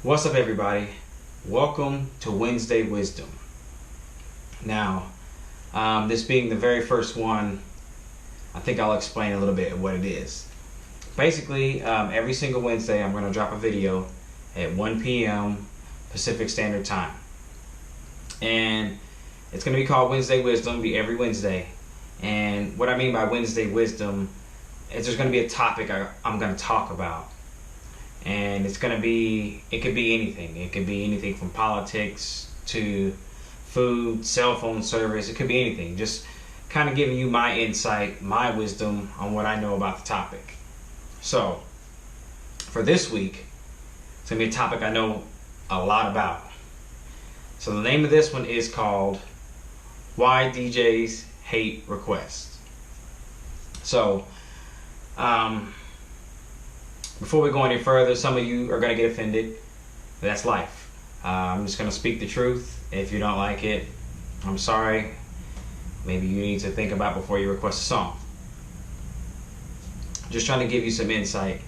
What's up, everybody? Welcome to Wednesday Wisdom. Now, this being the very first one, I think I'll explain a little bit of what it is. Basically, every single Wednesday I'm going to drop a video at 1 p.m. Pacific Standard Time. And it's going to be called Wednesday Wisdom. It'll be every Wednesday. And what I mean by Wednesday Wisdom is there's going to be a topic I'm going to talk about. And it could be anything. It could be anything from politics to food, cell phone service. It could be anything. Just kind of giving you my insight, my wisdom on what I know about the topic. So, for this week, it's going to be a topic I know a lot about. So the name of this one is called Why DJs Hate Requests. So, before we go any further, some of you are going to get offended. That's life. I'm just going to speak the truth. If you don't like it, I'm sorry. Maybe you need to think about before you request a song. Just trying to give you some insight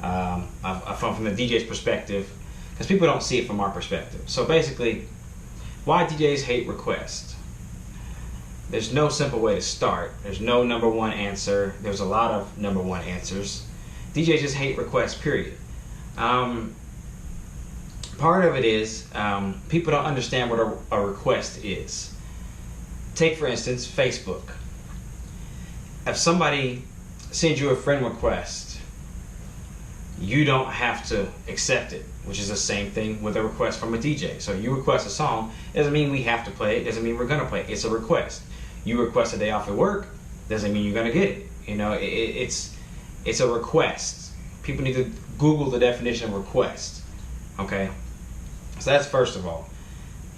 from the DJ's perspective, because people don't see it from our perspective. So basically, why DJs hate requests? There's no simple way to start. There's no number one answer. There's a lot of number one answers. DJs just hate requests, period. Part of it is people don't understand what a request is. Take, for instance, Facebook. If somebody sends you a friend request, you don't have to accept it, which is the same thing with a request from a DJ. So you request a song, doesn't mean we have to play it, doesn't mean we're going to play it. It's a request. You request a day off at work, doesn't mean you're going to get it. You know, it's a request. People need to Google the definition of request. Okay? So that's first of all.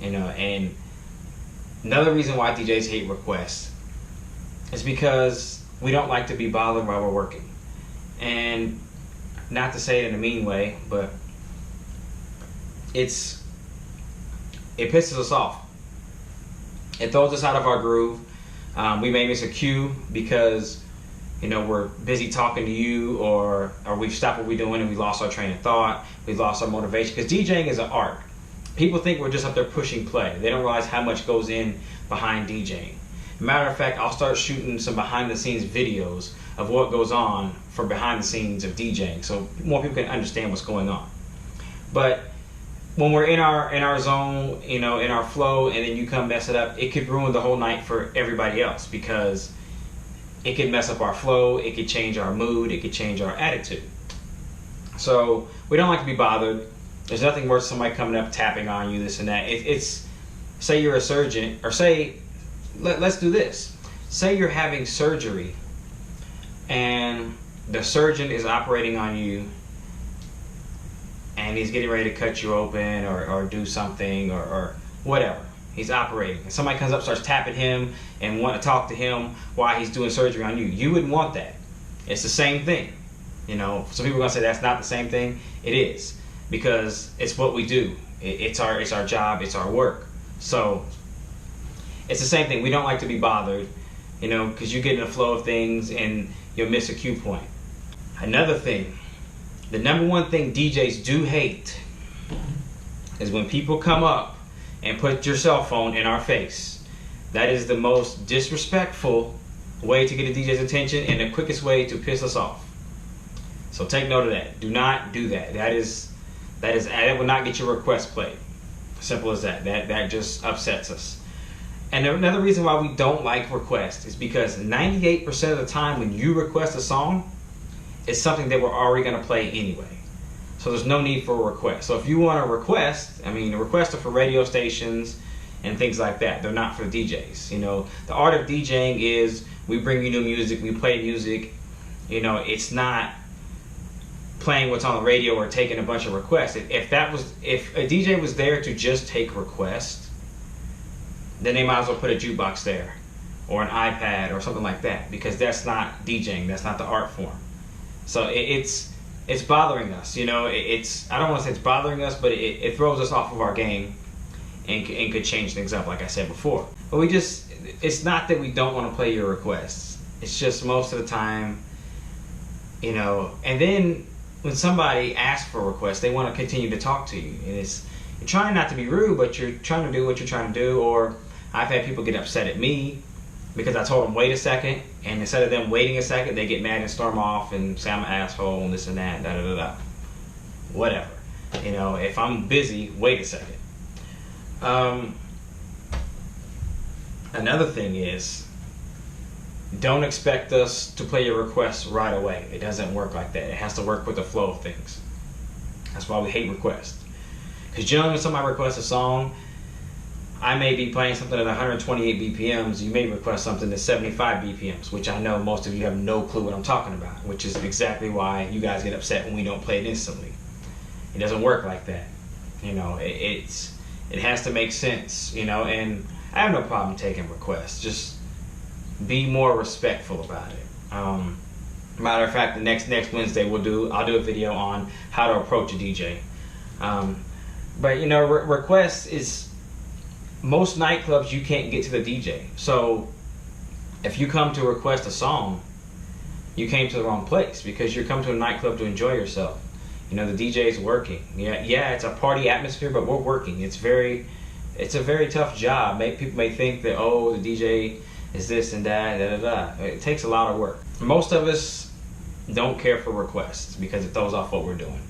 You know, and another reason why DJs hate requests is because we don't like to be bothered while we're working. And not to say it in a mean way, but it pisses us off. It throws us out of our groove. We may miss a cue because, you know, we're busy talking to you, or we've stopped what we're doing and we lost our train of thought. We've lost our motivation, because DJing is an art. People think we're just up there pushing play. They don't realize how much goes in behind DJing. Matter of fact, I'll start shooting some behind the scenes videos of what goes on for behind the scenes of DJing, so more people can understand what's going on. But when we're in our zone, you know, in our flow, and then you come mess it up, it could ruin the whole night for everybody else, because it could mess up our flow, it could change our mood, it could change our attitude. So we don't like to be bothered. There's nothing worse than somebody coming up, tapping on you, this and that. It's say you're a surgeon, or say, let's do this. Say you're having surgery, and the surgeon is operating on you, and he's getting ready to cut you open or do something or whatever. He's operating. And somebody comes up, starts tapping him and want to talk to him while he's doing surgery on you. You wouldn't want that. It's the same thing. You know, some people are going to say that's not the same thing. It is, because it's what we do. It's our job. It's our work. So it's the same thing. We don't like to be bothered, you know, because you get in the flow of things and you'll miss a cue point. Another thing, the number one thing DJs do hate is when people come up and put your cell phone in our face. That is the most disrespectful way to get a DJ's attention and the quickest way to piss us off. So take note of that. Do not do that. That will not get your request played. Simple as that. That just upsets us. And another reason why we don't like requests is because 98% of the time when you request a song, it's something that we're already going to play anyway. So there's no need for a request. So if you want a request, I mean, the requests are for radio stations and things like that. They're not for DJs. You know, the art of DJing is we bring you new music, we play music. You know, it's not playing what's on the radio or taking a bunch of requests. If a DJ was there to just take requests, then they might as well put a jukebox there or an iPad or something like that, because that's not DJing. That's not the art form. So it's bothering us, you know. I don't want to say it's bothering us, but it throws us off of our game and could change things up, like I said before. But it's not that we don't want to play your requests. It's just most of the time, you know. And then when somebody asks for a request, they want to continue to talk to you, and you're trying not to be rude, but you're trying to do what you're trying to do. Or I've had people get upset at me because I told them wait a second, and instead of them waiting a second, they get mad and storm off and say I'm an asshole and this and that, da da da da. Whatever. You know, if I'm busy, wait a second. Another thing is, don't expect us to play your requests right away. It doesn't work like that. It has to work with the flow of things. That's why we hate requests. Because generally when somebody requests a song, I may be playing something at 128 BPMs. You may request something at 75 BPMs, which I know most of you have no clue what I'm talking about, which is exactly why you guys get upset when we don't play it instantly. It doesn't work like that. You know, it has to make sense, you know, and I have no problem taking requests. Just be more respectful about it. Matter of fact, the next Wednesday I'll do a video on how to approach a DJ. But you know, requests is, most nightclubs you can't get to the DJ. So if you come to request a song, you came to the wrong place, because you're coming to a nightclub to enjoy yourself. You know, the DJ is working. Yeah, it's a party atmosphere, but we're working. It's a very tough job. People may think that, oh, the DJ is this and that, da da da. It takes a lot of work. Most of us don't care for requests because it throws off what we're doing.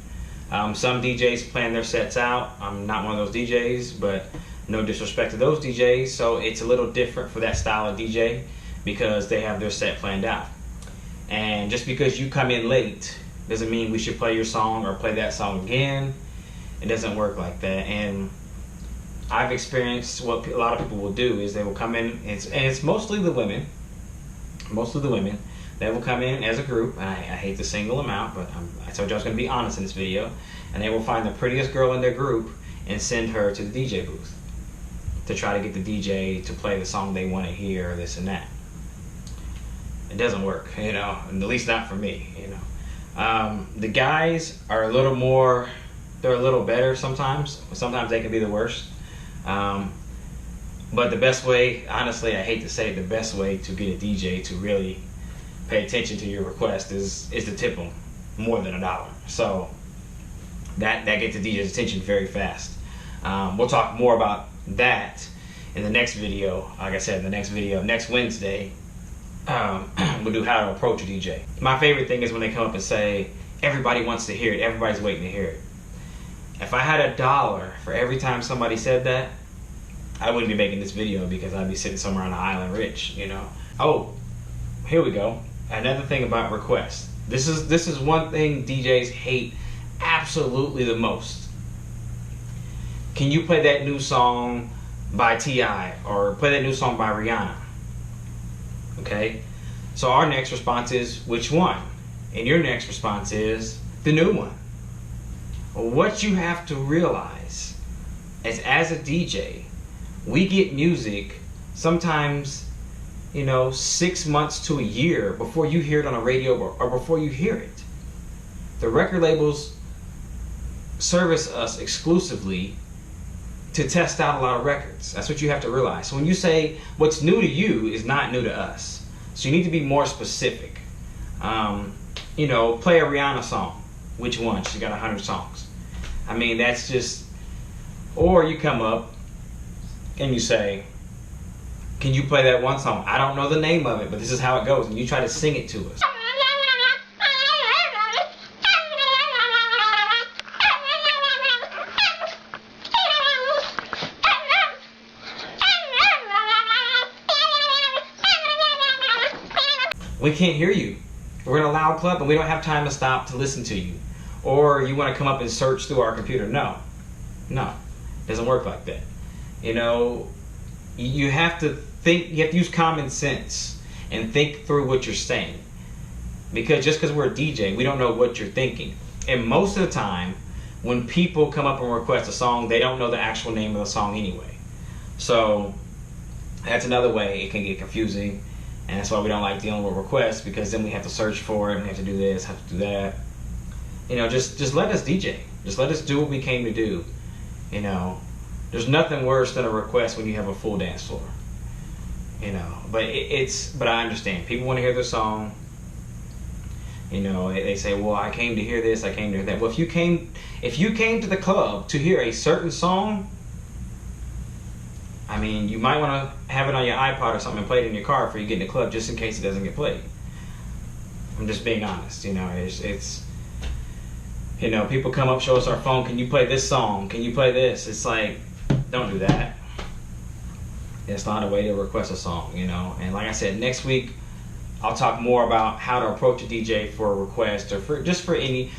Some DJs plan their sets out. I'm not one of those DJs, but no disrespect to those DJs. So it's a little different for that style of DJ because they have their set planned out. And just because you come in late doesn't mean we should play your song or play that song again. It doesn't work like that. And I've experienced what a lot of people will do is they will come in, and it's mostly the women. They will come in as a group. I hate to single them out, but I told you I was going to be honest in this video. And they will find the prettiest girl in their group and send her to the DJ booth to try to get the DJ to play the song they want to hear, this and that. It doesn't work, you know, at least not for me, you know. The guys are a little more, they're a little better sometimes. Sometimes they can be the worst. But the best way, honestly, I hate to say it, the best way to get a DJ to really pay attention to your request is to tip them more than $1. So that gets the DJ's attention very fast. We'll talk more about that in the next video. Like I said, in the next video, next Wednesday, we'll do how to approach a DJ. My favorite thing is when they come up and say, everybody wants to hear it, everybody's waiting to hear it. If I had $1 for every time somebody said that, I wouldn't be making this video because I'd be sitting somewhere on an island rich, you know. Oh, here we go. Another thing about requests. This is one thing DJs hate absolutely the most. Can you play that new song by T.I. or play that new song by Rihanna? Okay? So our next response is, which one? And your next response is, the new one. What you have to realize is, as a DJ, we get music sometimes, you know, 6 months to a year before you hear it on a radio or before you hear it. The record labels service us exclusively to test out a lot of records. That's what you have to realize. So when you say what's new to you is not new to us. So you need to be more specific. You know, play a Rihanna song. Which one? She got 100 songs. I mean, that's just... Or you come up and you say, can you play that one song? I don't know the name of it, but this is how it goes. And you try to sing it to us. We can't hear you. We're in a loud club and we don't have time to stop to listen to you. Or you want to come up and search through our computer. No. It doesn't work like that. You know, you have to think, you have to use common sense and think through what you're saying. Because just because we're a DJ, we don't know what you're thinking. And most of the time, when people come up and request a song, they don't know the actual name of the song anyway. So that's another way it can get confusing. And that's why we don't like dealing with requests, because then we have to search for it and have to do this, have to do that. You know, just let us DJ. Just let us do what we came to do. You know, there's nothing worse than a request when you have a full dance floor. You know, but but I understand. People want to hear the song. You know, they say, well, I came to hear this, I came to hear that. Well, if you came to the club to hear a certain song, I mean, you might want to have it on your iPod or something and play it in your car before you get in the club, just in case it doesn't get played. I'm just being honest, you know. It's you know, people come up, show us our phone, can you play this song? Can you play this? It's like, don't do that. It's not a way to request a song, you know. And like I said, next week I'll talk more about how to approach a DJ for a request, or for any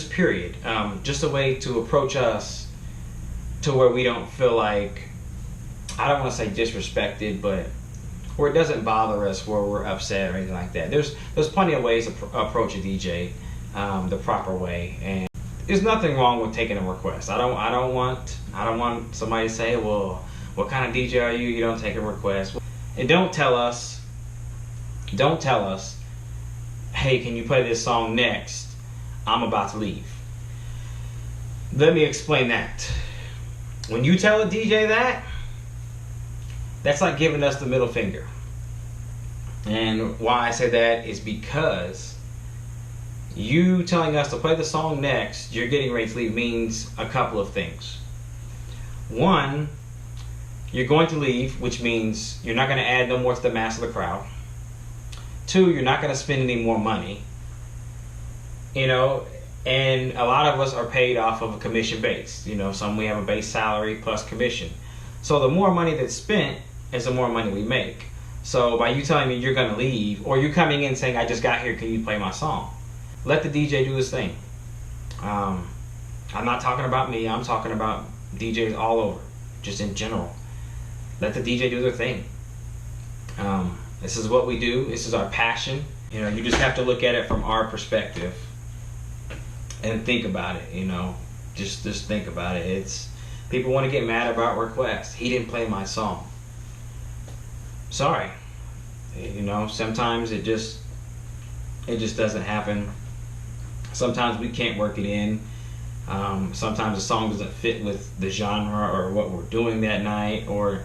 period. Just a way to approach us to where we don't feel like, I don't want to say disrespected, but where it doesn't bother us, where we're upset or anything like that. There's plenty of ways to approach a DJ the proper way, and there's nothing wrong with taking a request. I don't want somebody to say, well, what kind of DJ are you? You don't take a request. And don't tell us, hey, can you play this song next? I'm about to leave. Let me explain that. When you tell a DJ that, that's like giving us the middle finger. And why I say that is because you telling us to play the song next, you're getting ready to leave, means a couple of things. One, you're going to leave, which means you're not going to add no more to the mass of the crowd. Two, you're not going to spend any more money. You know, and a lot of us are paid off of a commission base. You know, some we have a base salary plus commission. So the more money that's spent is the more money we make. So by you telling me you're going to leave, or you coming in saying, I just got here, can you play my song? Let the DJ do his thing. I'm not talking about me, I'm talking about DJs all over, just in general. Let the DJ do their thing. This is what we do. This is our passion. You know, you just have to look at it from our perspective and think about it. You know, just think about it. It's, people want to get mad about requests. He didn't play my song. Sorry. You know, sometimes it just doesn't happen. Sometimes we can't work it in. Sometimes the song doesn't fit with the genre or what we're doing that night, or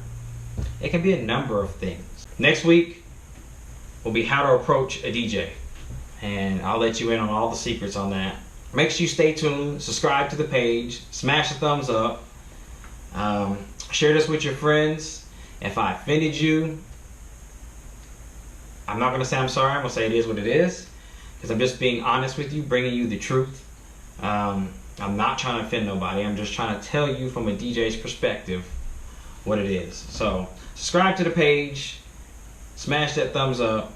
it can be a number of things. Next week will be how to approach a DJ, and I'll let you in on all the secrets on that. Make sure you stay tuned, subscribe to the page, smash the thumbs up, share this with your friends. If I offended you, I'm not going to say I'm sorry, I'm going to say it is what it is, because I'm just being honest with you, bringing you the truth. I'm not trying to offend nobody, I'm just trying to tell you from a DJ's perspective what it is. So subscribe to the page, smash that thumbs up,